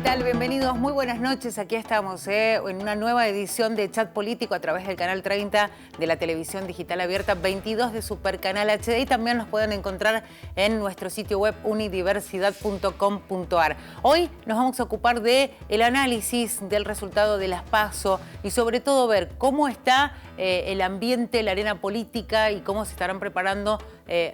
tal? Bienvenidos, muy buenas noches. Aquí estamos en una nueva edición de Chat Político a través del canal 30 de la televisión digital abierta, 22 de Supercanal HD, y también nos pueden encontrar en nuestro sitio web unidiversidad.com.ar. Hoy nos vamos a ocupar del análisis del resultado de las PASO y sobre todo ver cómo está el ambiente, la arena política y cómo se estarán preparando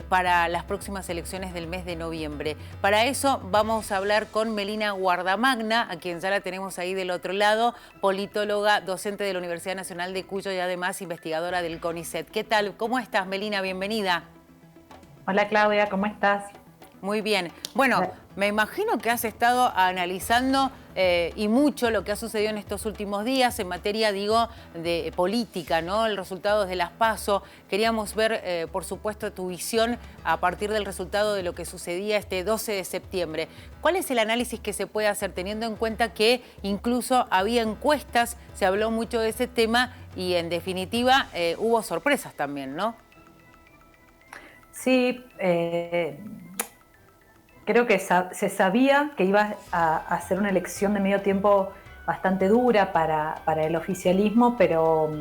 para las próximas elecciones del mes de noviembre. Para eso vamos a hablar con Melina Guardamagna, a quien ya la tenemos ahí del otro lado, politóloga, docente de la Universidad Nacional de Cuyo y además investigadora del CONICET. ¿Qué tal? ¿Cómo estás, Melina? Bienvenida. Hola, Claudia, ¿cómo estás? Muy bien. Bueno, me imagino que has estado analizando y mucho lo que ha sucedido en estos últimos días en materia, digo, de política, ¿no? El resultado de las PASO. Queríamos ver, por supuesto, tu visión a partir del resultado de lo que sucedía este 12 de septiembre. ¿Cuál es el análisis que se puede hacer teniendo en cuenta que incluso había encuestas, se habló mucho de ese tema y en definitiva hubo sorpresas también, ¿no? Sí, creo que se sabía que iba a ser una elección de medio tiempo bastante dura para el oficialismo, pero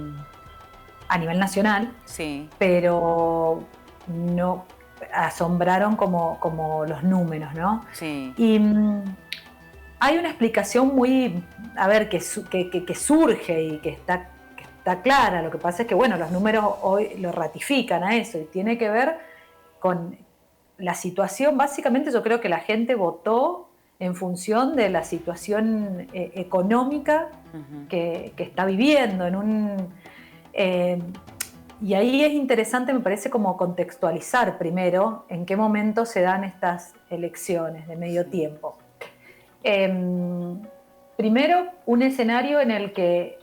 a nivel nacional. Sí. Pero no asombraron como los números, ¿no? Sí. Y hay una explicación muy, a ver, que surge y que está clara. Lo que pasa es que, bueno, los números hoy lo ratifican a eso y tiene que ver con la situación. Básicamente yo creo que la gente votó en función de la situación económica que está viviendo. Y ahí es interesante, me parece, como contextualizar primero en qué momento se dan estas elecciones de medio tiempo. Primero, un escenario en el que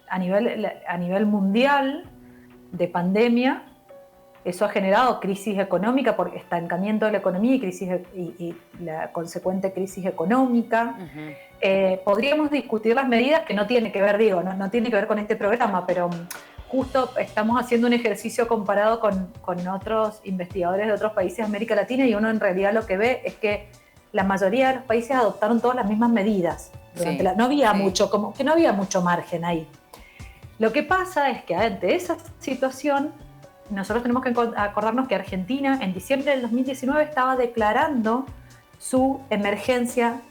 a nivel mundial de pandemia, eso ha generado crisis económica por estancamiento de la economía y la consecuente crisis económica. Podríamos discutir las medidas que no tiene que ver, no tiene que ver con este programa, pero justo estamos haciendo un ejercicio comparado con otros investigadores de otros países de América Latina y uno en realidad lo que ve es que la mayoría de los países adoptaron todas las mismas medidas. No había mucho, como que no había mucho margen ahí. Lo que pasa es que ante esa situación nosotros tenemos que acordarnos que Argentina en diciembre del 2019 estaba declarando su emergencia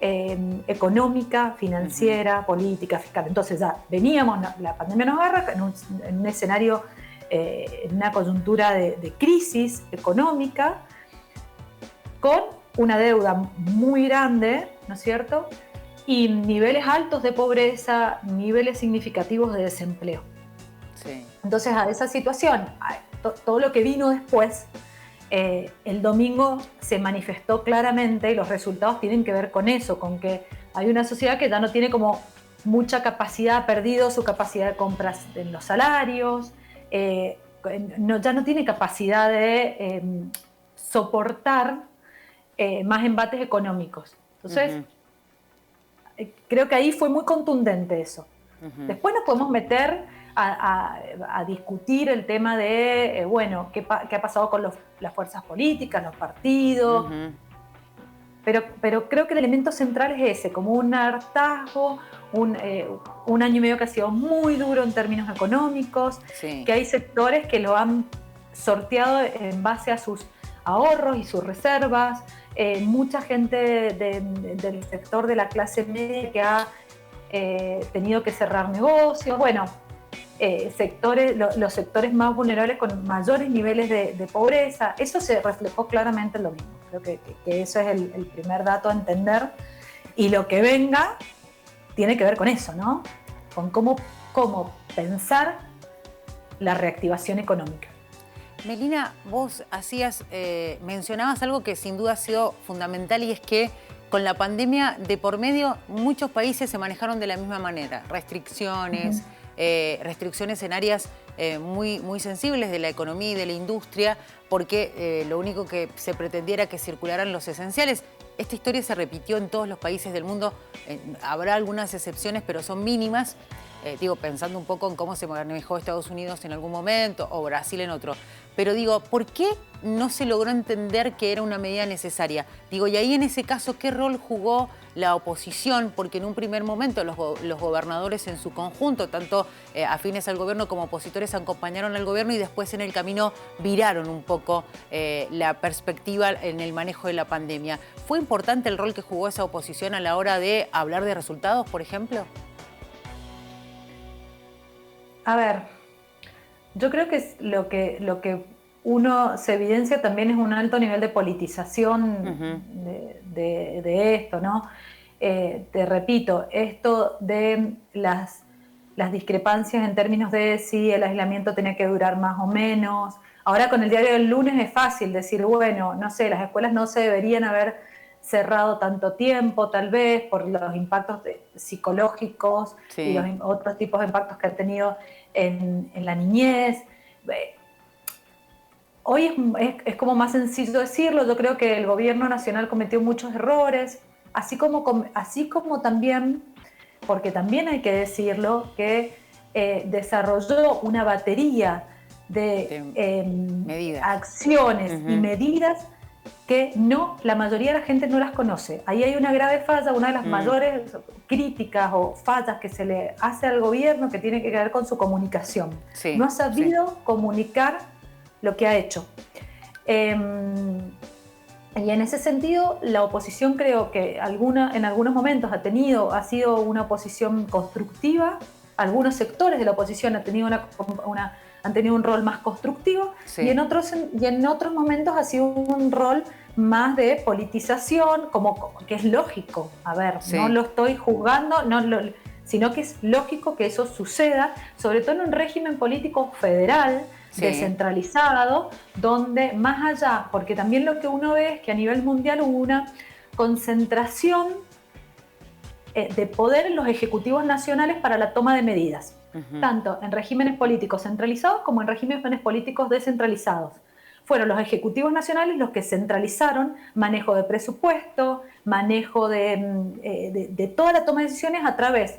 económica, financiera, política, fiscal. Entonces ya veníamos, la pandemia nos agarra en un escenario, en una coyuntura de crisis económica, con una deuda muy grande, ¿no es cierto? Y niveles altos de pobreza, niveles significativos de desempleo. Sí. Entonces a esa situación, todo lo que vino después, el domingo se manifestó claramente y los resultados tienen que ver con eso, con que hay una sociedad que ya no tiene como mucha capacidad, ha perdido su capacidad de compras en los salarios, ya no tiene capacidad de soportar más embates económicos. Entonces, creo que ahí fue muy contundente eso. Después nos podemos meter a discutir el tema de, bueno, qué ha pasado con las fuerzas políticas, los partidos, pero creo que el elemento central es ese, como un hartazgo, un año y medio que ha sido muy duro en términos económicos, que hay sectores que lo han sorteado en base a sus ahorros y sus reservas, mucha gente del sector de la clase media que ha tenido que cerrar negocios, bueno, los sectores más vulnerables con mayores niveles de pobreza. Eso se reflejó claramente en lo mismo. Creo que eso es el primer dato a entender. Y lo que venga tiene que ver con eso, ¿no? Con cómo pensar la reactivación económica. Melina, vos mencionabas algo que sin duda ha sido fundamental y es que con la pandemia de por medio muchos países se manejaron de la misma manera. Restricciones en áreas muy, muy sensibles de la economía y de la industria, porque lo único que se pretendiera era que circularan los esenciales. Esta historia se repitió en todos los países del mundo. Habrá algunas excepciones, pero son mínimas. Digo, pensando un poco en cómo se manejó Estados Unidos en algún momento o Brasil en otro. Pero digo, ¿por qué no se logró entender que era una medida necesaria? Digo, y ahí en ese caso, ¿qué rol jugó la oposición? Porque en un primer momento los gobernadores en su conjunto, tanto afines al gobierno como opositores, acompañaron al gobierno y después en el camino viraron un poco la perspectiva en el manejo de la pandemia. ¿Fue importante el rol que jugó esa oposición a la hora de hablar de resultados, por ejemplo? A ver, yo creo que lo que uno se evidencia también es un alto nivel de politización de esto, ¿no? Te repito, esto de las discrepancias en términos de si el aislamiento tenía que durar más o menos. Ahora con el diario del lunes es fácil decir, bueno, no sé, las escuelas no se deberían haber cerrado tanto tiempo, tal vez, por los impactos psicológicos y los otros tipos de impactos que han tenido en la niñez. Hoy es como más sencillo decirlo. Yo creo que el gobierno nacional cometió muchos errores, así como también, porque también hay que decirlo, que desarrolló una batería de medidas, acciones y medidas que la mayoría de la gente no las conoce. Ahí hay una grave falla, una de las mayores críticas o fallas que se le hace al gobierno, que tiene que ver con su comunicación. No ha sabido comunicar lo que ha hecho. Y en ese sentido, la oposición creo que en algunos momentos ha sido una oposición constructiva. Algunos sectores de la oposición han tenido un rol más constructivo, y en otros momentos ha sido un rol más de politización, que es lógico. A ver, no lo estoy juzgando, sino que es lógico que eso suceda, sobre todo en un régimen político federal, descentralizado, donde más allá, porque también lo que uno ve es que a nivel mundial hubo una concentración de poder en los ejecutivos nacionales para la toma de medidas, tanto en regímenes políticos centralizados como en regímenes políticos descentralizados. Fueron los ejecutivos nacionales los que centralizaron manejo de presupuesto, manejo de toda la toma de decisiones a través,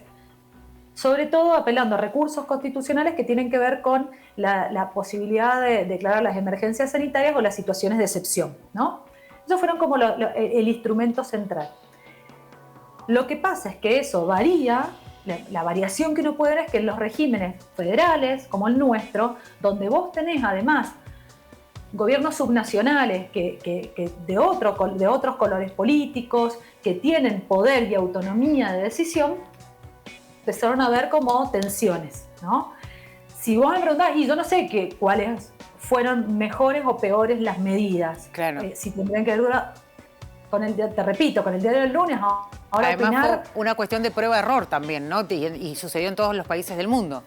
sobre todo apelando a recursos constitucionales que tienen que ver con la posibilidad de declarar las emergencias sanitarias o las situaciones de excepción, ¿no? Esos fueron como el instrumento central. Lo que pasa es que eso varía. La variación que uno puede ver es que en los regímenes federales, como el nuestro, donde vos tenés además gobiernos subnacionales de otros colores políticos, que tienen poder y autonomía de decisión, empezaron a haber como tensiones, ¿no? Si vos me preguntás, y yo no sé cuáles fueron mejores o peores las medidas, si tendrían que ver te repito, con el diario del lunes. Ahora además fue una cuestión de prueba-error también, ¿no? Y sucedió en todos los países del mundo.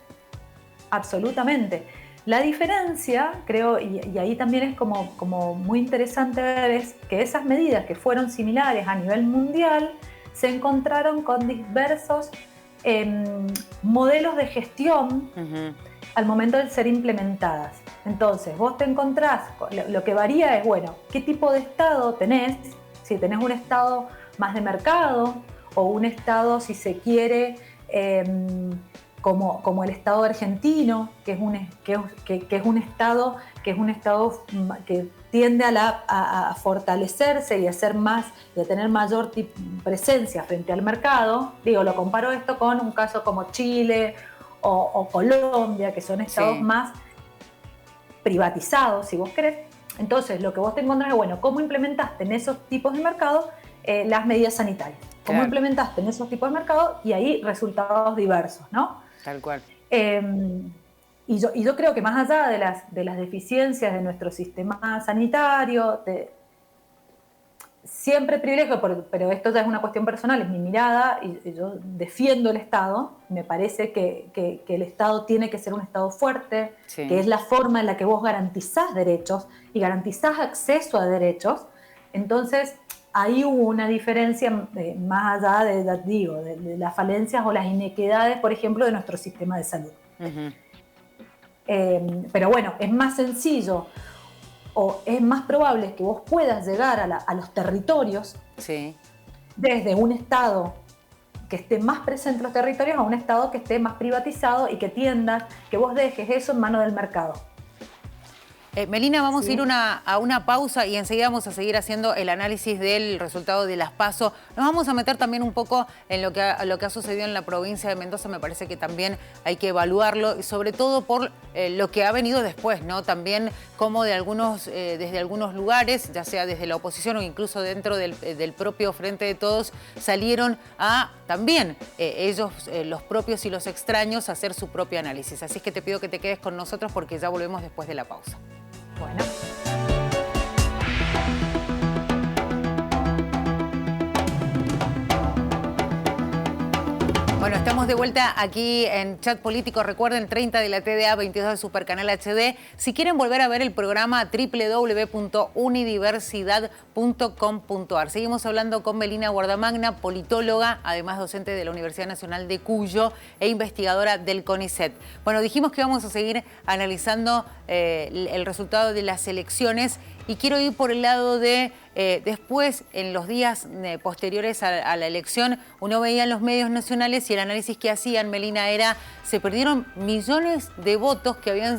Absolutamente. La diferencia, creo, y ahí también es como muy interesante ver, es que esas medidas que fueron similares a nivel mundial se encontraron con diversos modelos de gestión al momento de ser implementadas. Entonces, vos te encontrás, lo que varía es, bueno, qué tipo de Estado tenés, si tenés un Estado más de mercado o un Estado, si se quiere, como el Estado argentino, que es un Estado que tiende a fortalecerse y a ser más, y a tener mayor presencia frente al mercado. Digo, lo comparo esto con un caso como Chile o Colombia, que son estados más privatizados, si vos querés. Entonces, lo que vos te encontrás es, bueno, ¿cómo implementaste en esos tipos de mercado las medidas sanitarias? ¿Cómo implementaste en esos tipos de mercado? Y ahí resultados diversos, ¿no? Tal cual. Y yo creo que más allá de las deficiencias de nuestro sistema sanitario, siempre privilegio, pero esto ya es una cuestión personal, es mi mirada, y yo defiendo el Estado. Me parece que el Estado tiene que ser un Estado fuerte, que es la forma en la que vos garantizás derechos y garantizás acceso a derechos. Entonces, ahí hubo una diferencia más allá de las falencias o las inequidades, por ejemplo, de nuestro sistema de salud. Pero bueno, es más sencillo o es más probable que vos puedas llegar a los territorios Sí. desde un Estado que esté más presente en los territorios a un Estado que esté más privatizado y que tiendas, que vos dejes eso en manos del mercado. Melina, vamos Sí. a ir a una pausa y enseguida vamos a seguir haciendo el análisis del resultado de las PASO. Nos vamos a meter también un poco en lo que ha sucedido en la provincia de Mendoza. Me parece que también hay que evaluarlo y sobre todo por lo que ha venido después, ¿no? También como desde algunos lugares, ya sea desde la oposición o incluso dentro del propio Frente de Todos, salieron a también ellos, los propios y los extraños, a hacer su propio análisis. Así que te pido que te quedes con nosotros porque ya volvemos después de la pausa. Bueno. Bueno, estamos de vuelta aquí en Chat Político. Recuerden, 30 de la TDA, 22 de Supercanal HD. Si quieren volver a ver el programa, www.unidiversidad.com.ar. Seguimos hablando con Melina Guardamagna, politóloga, además docente de la Universidad Nacional de Cuyo e investigadora del CONICET. Bueno, dijimos que vamos a seguir analizando el resultado de las elecciones y quiero ir por el lado de después, en los días posteriores a la elección, uno veía en los medios nacionales y el análisis que hacían, Melina, era se perdieron millones de votos que habían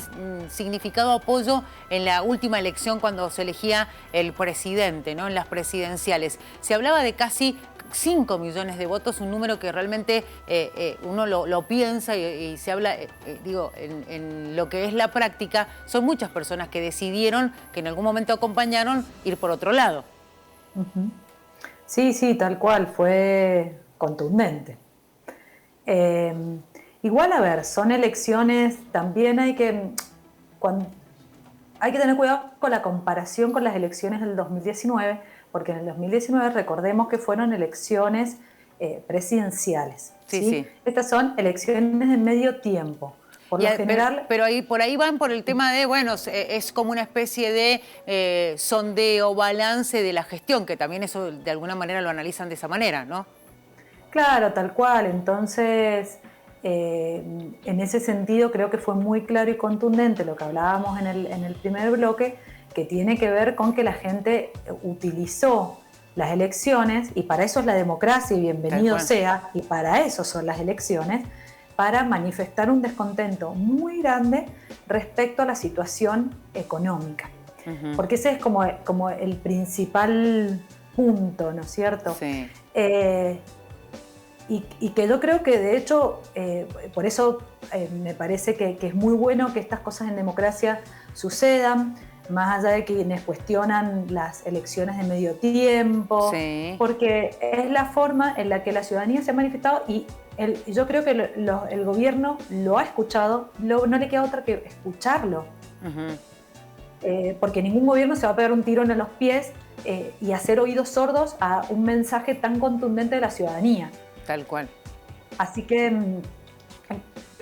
significado apoyo en la última elección cuando se elegía el presidente, ¿no? En las presidenciales. Se hablaba de casi 5 millones de votos, un número que realmente uno lo piensa y se habla, en lo que es la práctica, son muchas personas que decidieron, que en algún momento acompañaron, ir por otro lado. Sí, sí, tal cual, fue contundente. Igual, a ver, son elecciones, también hay que tener cuidado con la comparación con las elecciones del 2019, porque en el 2019 recordemos que fueron elecciones presidenciales. Sí. Estas son elecciones de medio tiempo. Por lo general, pero por ahí van por el tema de, bueno, es como una especie de sondeo, balance de la gestión, que también eso de alguna manera lo analizan de esa manera, ¿no? Claro, tal cual. Entonces, en ese sentido creo que fue muy claro y contundente lo que hablábamos en el primer bloque, que tiene que ver con que la gente utilizó las elecciones, y para eso es la democracia, y bienvenido sea, y para eso son las elecciones, para manifestar un descontento muy grande respecto a la situación económica. Porque ese es como el principal punto, ¿no es cierto? Sí. Y que yo creo que, de hecho, por eso me parece que es muy bueno que estas cosas en democracia sucedan, más allá de quienes cuestionan las elecciones de medio tiempo, Sí. porque es la forma en la que la ciudadanía se ha manifestado y yo creo que el gobierno lo ha escuchado, no le queda otra que escucharlo. Porque ningún gobierno se va a pegar un tiro en los pies y hacer oídos sordos a un mensaje tan contundente de la ciudadanía. Tal cual. Así que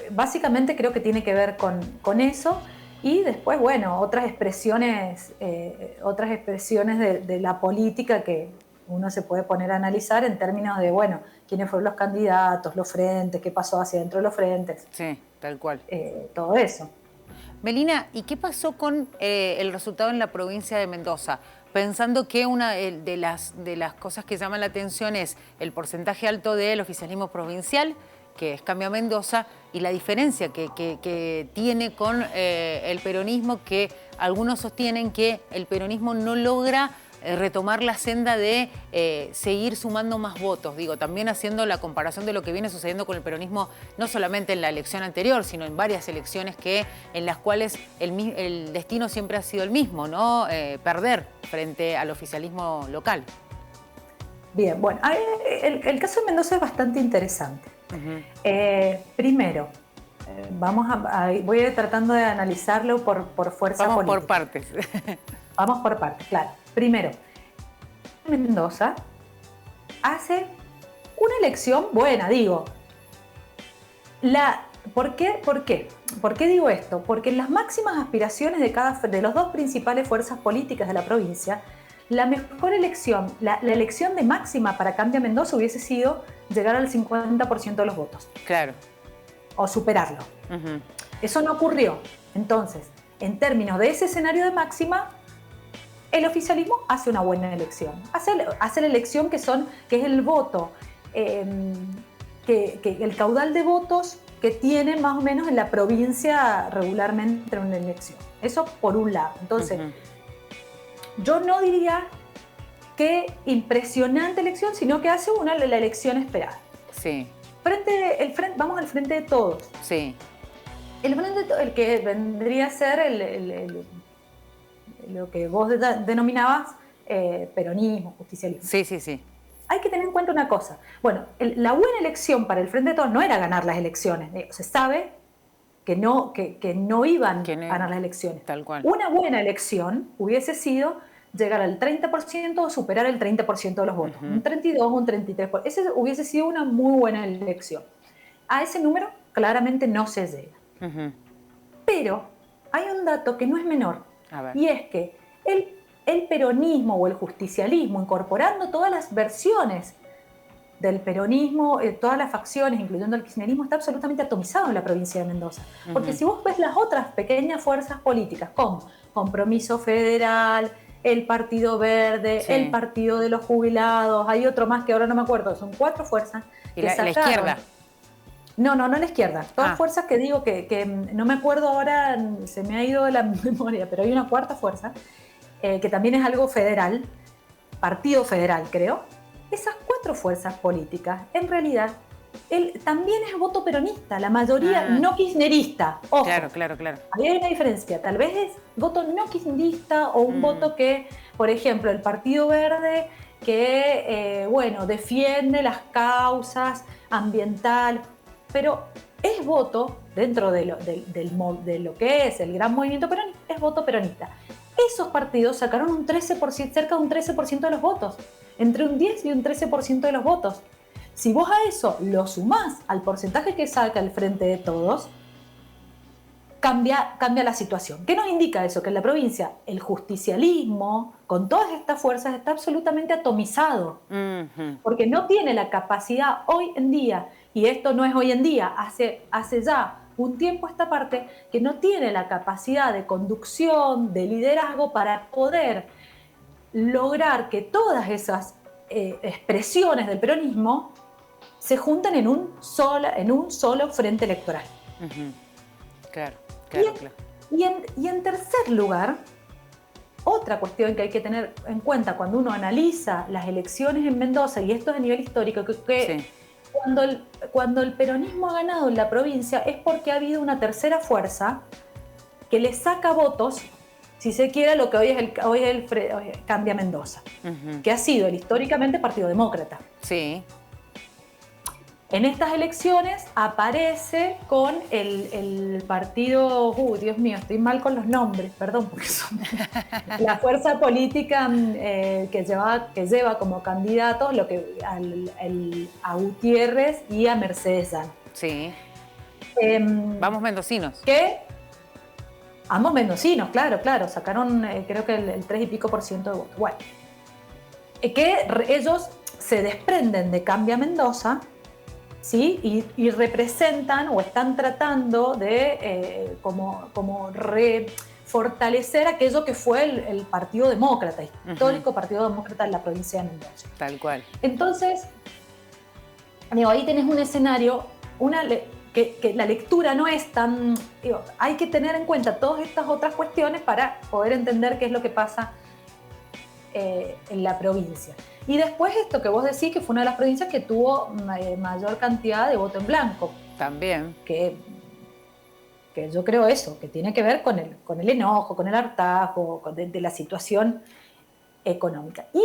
básicamente creo que tiene que ver con eso. Y después, bueno, otras expresiones de la política que uno se puede poner a analizar en términos de, bueno, quiénes fueron los candidatos, los frentes, qué pasó hacia dentro de los frentes. Sí, tal cual. Todo eso. Melina, ¿y qué pasó con el resultado en la provincia de Mendoza? Pensando que una de las cosas que llaman la atención es el porcentaje alto del oficialismo provincial, que es Cambia Mendoza, y la diferencia que tiene con el peronismo, que algunos sostienen que el peronismo no logra retomar la senda de seguir sumando más votos. Digo, también haciendo la comparación de lo que viene sucediendo con el peronismo, no solamente en la elección anterior, sino en varias elecciones en las cuales el destino siempre ha sido el mismo, ¿no? Perder frente al oficialismo local. Bien, bueno, el caso de Mendoza es bastante interesante. Primero, voy a ir tratando de analizarlo por fuerza política. Vamos por partes. Vamos por partes, claro. Primero, Mendoza hace una elección buena, digo. ¿Por qué? ¿Por qué digo esto? Porque en las máximas aspiraciones de los dos principales fuerzas políticas de la provincia, la mejor elección, la elección de máxima para Cambia Mendoza hubiese sido llegar al 50% de los votos. Claro. O superarlo. Eso no ocurrió. Entonces, en términos de ese escenario de máxima, el oficialismo hace una buena elección. Hace la elección que es el voto, el caudal de votos que tiene más o menos en la provincia regularmente en una elección. Eso por un lado. Entonces, yo no diría que impresionante elección, sino que hace la elección esperada. Sí. Vamos al frente de todos. Sí. El que vendría a ser lo que vos denominabas peronismo, justicialismo. Sí, sí, sí. Hay que tener en cuenta una cosa. Bueno, la buena elección para el Frente de Todos no era ganar las elecciones. Se sabe que no iban a ganar las elecciones. Tal cual. Una buena elección hubiese sido llegar al 30% o superar el 30% de los votos. Un 32, un 33%. Ese hubiese sido una muy buena elección. A ese número claramente no se llega. Pero hay un dato que no es menor. Y es que el peronismo o el justicialismo, incorporando todas las versiones del peronismo, todas las facciones, incluyendo el kirchnerismo, está absolutamente atomizado en la provincia de Mendoza. Porque si vos ves las otras pequeñas fuerzas políticas, como Compromiso Federal, el Partido Verde, el Partido de los Jubilados, hay otro más que ahora no me acuerdo, son 4 fuerzas que sacaron. ¿La izquierda? No la izquierda. Todas fuerzas que digo que no me acuerdo ahora, se me ha ido de la memoria, pero hay una cuarta fuerza, que también es algo federal, partido federal creo. Esas 4 fuerzas políticas, en realidad, también es voto peronista, la mayoría no kirchnerista. Ojo, claro. Ahí hay una diferencia, tal vez es voto no kirchnerista o un voto que, por ejemplo, el Partido Verde, que, defiende las causas ambientales, pero es voto, dentro de lo que es el gran movimiento peronista, es voto peronista. Esos partidos sacaron un 13%, cerca de un 13% de los votos, entre un 10 y un 13% de los votos. Si vos a eso lo sumás al porcentaje que saca el Frente de Todos, cambia la situación. ¿Qué nos indica eso? Que en la provincia el justicialismo, con todas estas fuerzas, está absolutamente atomizado. Porque no tiene la capacidad hoy en día, y esto no es hoy en día, hace ya un tiempo a esta parte, que no tiene la capacidad de conducción, de liderazgo para poder lograr que todas esas expresiones del peronismo se junten en un solo frente electoral. Claro. Y en tercer lugar, otra cuestión que hay que tener en cuenta cuando uno analiza las elecciones en Mendoza, y esto es a nivel histórico, que cuando el peronismo ha ganado en la provincia es porque ha habido una tercera fuerza que le saca votos, si se quiere, lo que hoy es Cambia Mendoza, que ha sido históricamente Partido Demócrata. Sí. En estas elecciones aparece con el partido, Dios mío, estoy mal con los nombres, perdón, porque son la fuerza política que lleva como candidatos a Gutiérrez y a Mercedes Llano. Sí. Vamos mendocinos. Ambos mendocinos, claro, sacaron creo que el 3 y pico % de votos. Bueno, que ellos se desprenden de Cambia Mendoza, ¿sí? Y representan o están tratando de como refortalecer aquello que fue el Partido Demócrata, histórico Partido Demócrata en la provincia de Mendoza. Tal cual. Entonces, ahí tenés un escenario, que la lectura no es tan... hay que tener en cuenta todas estas otras cuestiones para poder entender qué es lo que pasa en la provincia. Y después esto que vos decís, que fue una de las provincias que tuvo mayor cantidad de voto en blanco. También. Que yo creo eso, que tiene que ver con el enojo, con el hartazgo, de la situación económica. Y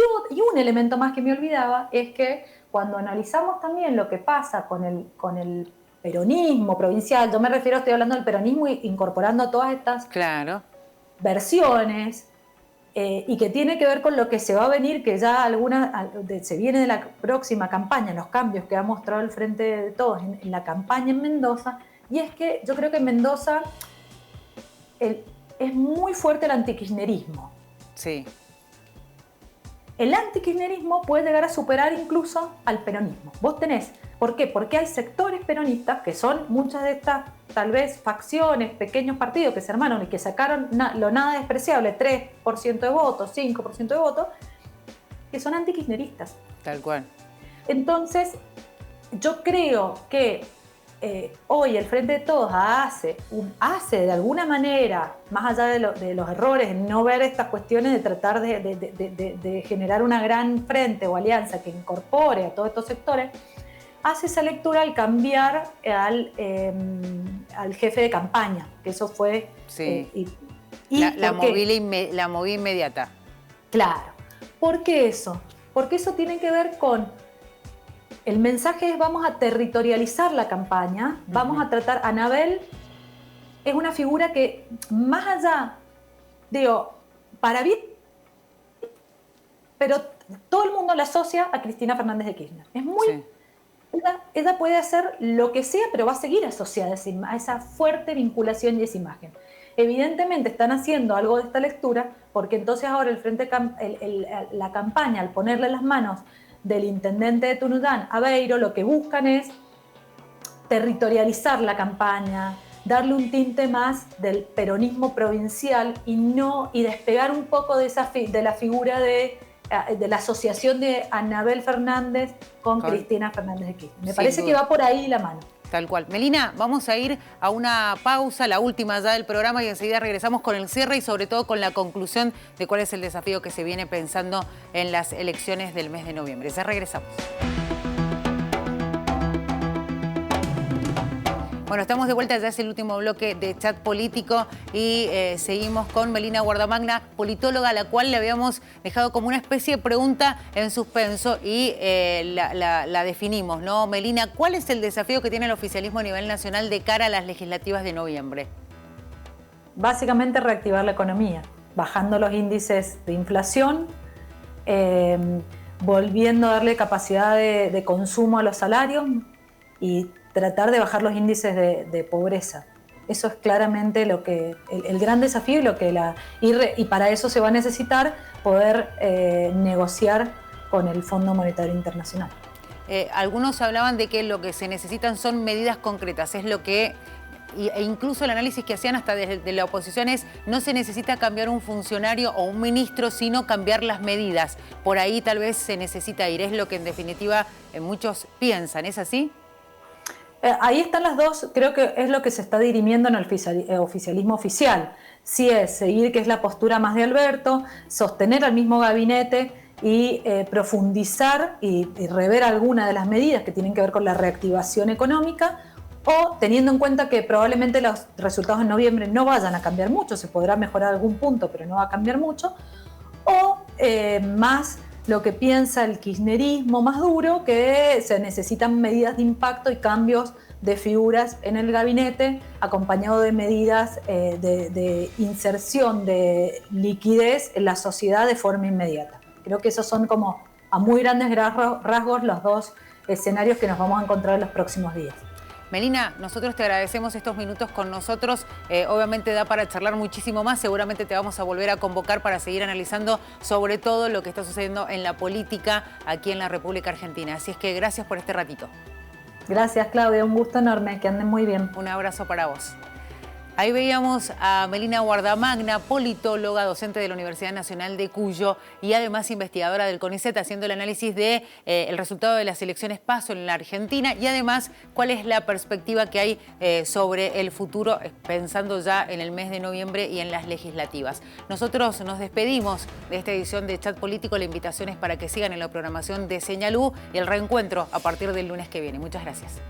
un elemento más que me olvidaba es que cuando analizamos también lo que pasa con el peronismo provincial, yo me refiero, estoy hablando del peronismo incorporando todas estas versiones, y que tiene que ver con lo que se va a venir, que ya se viene de la próxima campaña, los cambios que ha mostrado el Frente de Todos en la campaña en Mendoza, y es que yo creo que en Mendoza es muy fuerte el antikirchnerismo. Sí. El antikirchnerismo puede llegar a superar incluso al peronismo. Vos tenés, ¿Por qué? Porque hay sectores peronistas que son muchas de estas, tal vez, facciones, pequeños partidos que se armaron y que sacaron lo nada despreciable, 3% de votos, 5% de votos, que son antikirchneristas. Tal cual. Entonces, yo creo que hoy el Frente de Todos hace de alguna manera, más allá de los errores, en no ver estas cuestiones de tratar de generar una gran frente o alianza que incorpore a todos estos sectores, hace esa lectura al cambiar al jefe de campaña, que eso fue... Sí. La moví inmediata. Claro. ¿Por qué eso? Porque eso tiene que ver con... El mensaje es: vamos a territorializar la campaña, vamos a tratar... Anabel es una figura que, más allá, digo, para bien, pero todo el mundo la asocia a Cristina Fernández de Kirchner. Es muy... Sí. Ella puede hacer lo que sea, pero va a seguir asociada a esa fuerte vinculación y esa imagen. Evidentemente están haciendo algo de esta lectura, porque entonces ahora la campaña, al ponerle las manos del intendente de Tunuyán, Aveiro, lo que buscan es territorializar la campaña, darle un tinte más del peronismo provincial y despegar un poco de la figura de la asociación de Anabel Fernández con Cristina Fernández de Kirchner. Me parece que va por ahí la mano. Tal cual. Melina, vamos a ir a una pausa, la última ya del programa, y enseguida regresamos con el cierre y sobre todo con la conclusión de cuál es el desafío que se viene pensando en las elecciones del mes de noviembre. Ya regresamos. Bueno, estamos de vuelta, ya es el último bloque de Chat Político y seguimos con Melina Guardamagna, politóloga, a la cual le habíamos dejado como una especie de pregunta en suspenso y la definimos, ¿no? Melina, ¿cuál es el desafío que tiene el oficialismo a nivel nacional de cara a las legislativas de noviembre? Básicamente reactivar la economía, bajando los índices de inflación, volviendo a darle capacidad de consumo a los salarios y tratar de bajar los índices de pobreza. Eso es claramente el gran desafío y para eso se va a necesitar poder negociar con el Fondo Monetario Internacional. Algunos hablaban de que lo que se necesitan son medidas concretas, es lo que... E incluso el análisis que hacían hasta desde la oposición es: no se necesita cambiar un funcionario o un ministro, sino cambiar las medidas. Por ahí tal vez se necesita ir, es lo que en definitiva muchos piensan, ¿es así? Ahí están las dos, creo que es lo que se está dirimiendo en el oficialismo oficial. Si es seguir, que es la postura más de Alberto, sostener al mismo gabinete y profundizar y rever algunas de las medidas que tienen que ver con la reactivación económica, o teniendo en cuenta que probablemente los resultados en noviembre no vayan a cambiar mucho, se podrá mejorar algún punto, pero no va a cambiar mucho, o más lo que piensa el kirchnerismo más duro, que se necesitan medidas de impacto y cambios de figuras en el gabinete, acompañado de medidas de inserción de liquidez en la sociedad de forma inmediata. Creo que esos son como a muy grandes rasgos los dos escenarios que nos vamos a encontrar en los próximos días. Melina, nosotros te agradecemos estos minutos con nosotros. Obviamente da para charlar muchísimo más. Seguramente te vamos a volver a convocar para seguir analizando sobre todo lo que está sucediendo en la política aquí en la República Argentina. Así es que gracias por este ratito. Gracias, Claudia. Un gusto enorme. Que anden muy bien. Un abrazo para vos. Ahí veíamos a Melina Guardamagna, politóloga, docente de la Universidad Nacional de Cuyo y además investigadora del CONICET, haciendo el análisis de el resultado de las elecciones PASO en la Argentina y además cuál es la perspectiva que hay sobre el futuro, pensando ya en el mes de noviembre y en las legislativas. Nosotros nos despedimos de esta edición de Chat Político. La invitación es para que sigan en la programación de Señal U y el reencuentro a partir del lunes que viene. Muchas gracias.